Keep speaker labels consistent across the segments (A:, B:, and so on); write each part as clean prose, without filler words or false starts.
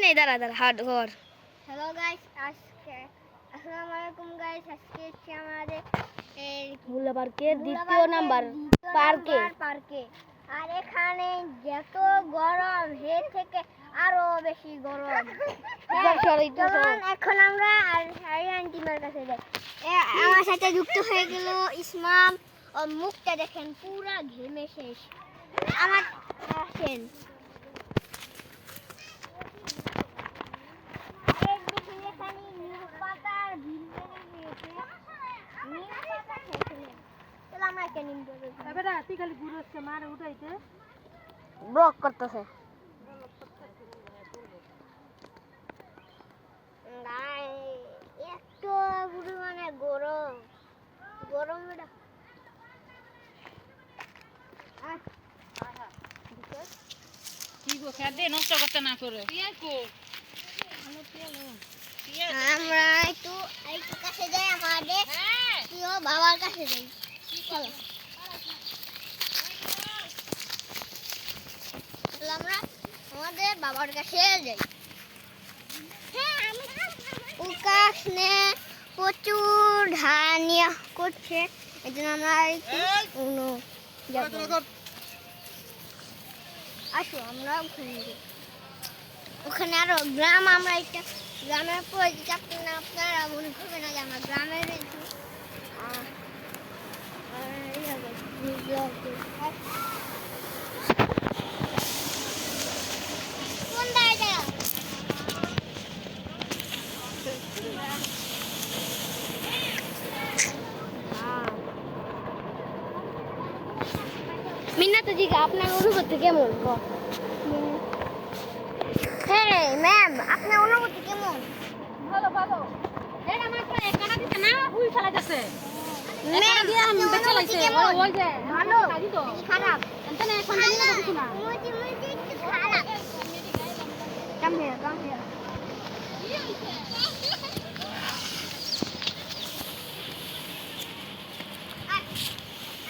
A: নেই, দাঁড়া দাঁড়া, হাট ঘর।
B: হ্যালো গাইস, আজকে আসসালামু আলাইকুম গাইস। আজকে হচ্ছে আমাদের
A: ভুলা পার্কের দ্বিতীয় নাম্বার
B: পার্কে। আর এখানে যত গরম এর থেকে আরো বেশি গরম। এখন আমরা আরিয়ান টিমের কাছে যাই। আমার সাথে যুক্ত হয়ে গেল ইসমাম। ওর মুখটা দেখেন পুরা ঘেমে শেষ। আমার আসেন ব্লক করতেছে। একটু পরিমাণে গরম গরম
C: কি গো খেতে নষ্ট করতে না করে
B: আমরা একটু কাছে যাই, আমাদের প্রিয় বাবার কাছে যাই। চলো আমরা আমাদের বাবার কাছে যাই। উকাশনে প্রচুর ধানিয়া করছে, এই জন্য আমরা আসো আমরা ওখানে আরো গ্রাম। আমরা একটা গ্রামের পরিচিত, আপনারা মনে করবেন না যে আমরা গ্রামের কোন জায়গা
A: মিন্নাতুজি, আপনার অনুভূতি কেমন?
B: হ্যাঁ ম্যাম, আপনার অনুভূতি কেমন?
C: ভালো ভালো এটা মাত্র একানা দিতে না ফুল ফেলা যাচ্ছে
B: ম্যাম
C: দিয়ে আমি বেচা লাইছে ওই যে
B: ভালো
C: কাজি তো
B: খারাপ?
C: এখানে সন্ধান না কিছু না
B: মুজি একটু খারাপ। কাম হিয়ার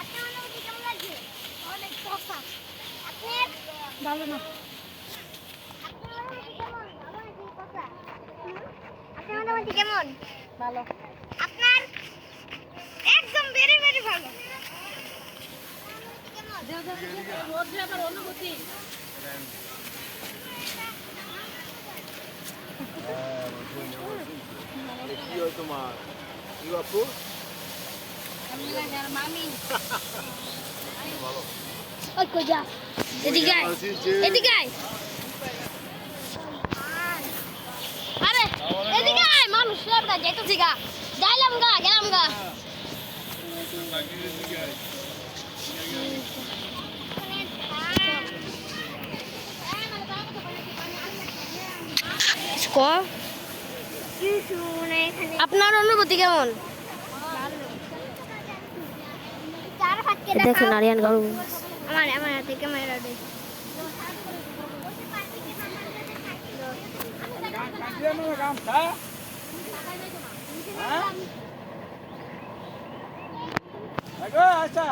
B: আপনার অনুভূতি কেমন লাগছে? অনেক কষ্ট। আপনার
C: ভালো না
B: আপনার অনুভূতি কেমন? ভালো নাকি কথা? আপনার অনুভূতি কেমন?
C: ভালো
B: আপনার একদম ভেরি ভেরি ভালো।
C: রোদ যে আমার অনুভূতি
D: কি হয় তোমার? কি আপু?
C: আমি লাগে আর মামি
A: ওই কই যা, এদিকে আয়, এদিকে আয়। আরে এদিকে আয়, মানুষ সবটা যাইতেছি গা, যাইলাম গা, গেলাম গা। আপনার অনুভূতি কেমন? দেখেন আরিয়ান গরু।
B: আমার হাতে ক্যামেরা দে।
D: আচ্ছা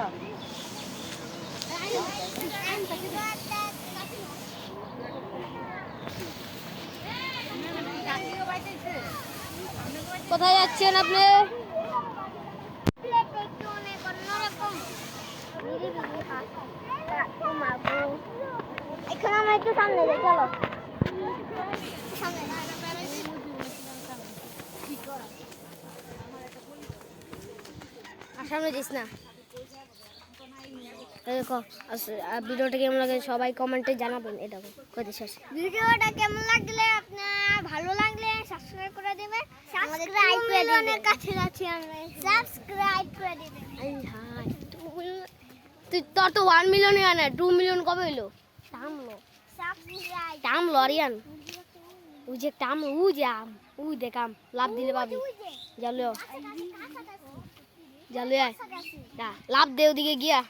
A: কোথায় যাচ্ছেন আপনি?
B: এখন আমরা একটু সামনে যাই, চলো সামনে।
A: সামনে যাইস না। দেখো ভিডিওটা কেমন লাগে সবাই কমেন্টে জানাবেন। এটা কইতে শেষ।
B: ভিডিওটা কেমন লাগলে আপনার ভালো লাগলে সাবস্ক্রাইব করে দিবেন। সাবস্ক্রাইব করে দিবেন, কাছে কাছে আমরা সাবস্ক্রাইব করে দিবেন।
A: হাই তুই তোর তো 1 মিলিয়ন না 2 মিলিয়ন কবে হইলো?
B: থামলো সাবস্ক্রাইব
A: টামলো আরিয়ান, ওই যে টামলো, ও যে আম, ওই দেখাম লাভ দিলে পাবি। জালো জালো আয়, লাভ দে ওদিকে গিয়া।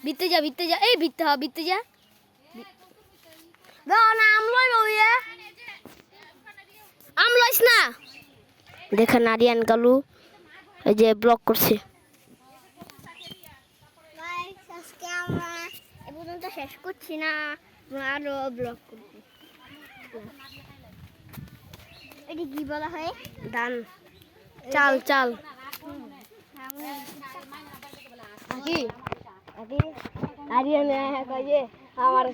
A: ভিতরে যা, এই ভিতরে যা। না আম লইব ওইয়ে, আম লইস না। দেখেন আরিয়ান কালু এই যে ব্লক করছে।
B: আজকে আমরা এ পর্যন্ত শেষ করছি না, আরো ব্লগ করছি। এটি কি বলা হয়?
A: ধান চাল চাল কি আরিয়ানে কয় যে আমার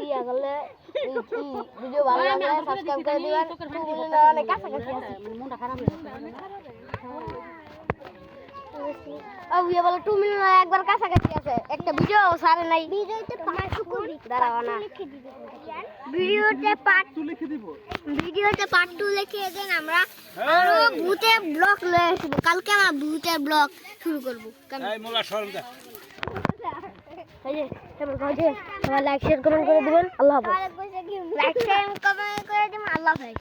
A: ইয়া করলে ভিডিও ভালো লাগলে সাবস্ক্রাইব করে দিবেন অনেক কাছাকাছি আছে
C: মনটা খারাপ
A: ও ইয়া বলে 2 মিলিয়ন একবার কাছাকাছি আছে একটা ভিডিও সারে নাই
B: ভিডিওতে পার্ট 2
A: দাঁড়াও না
B: ভিডিওতে পার্ট 2 লিখে দিব। ভিডিওতে পার্ট 2 লিখে দেন, আমরা আরো ভূতের ব্লগ লয়ে আসব। কালকে আমরা ভূতের ব্লগ শুরু করব।
D: এই মোলা শরম দে।
A: এই যে এবার কয় যে সবাই লাইক শেয়ার কমেন্ট করে দিবেন আল্লাহ হাফেজ
B: লাইক কমেন্ট করে দিন। আল্লাহ হাফেজ।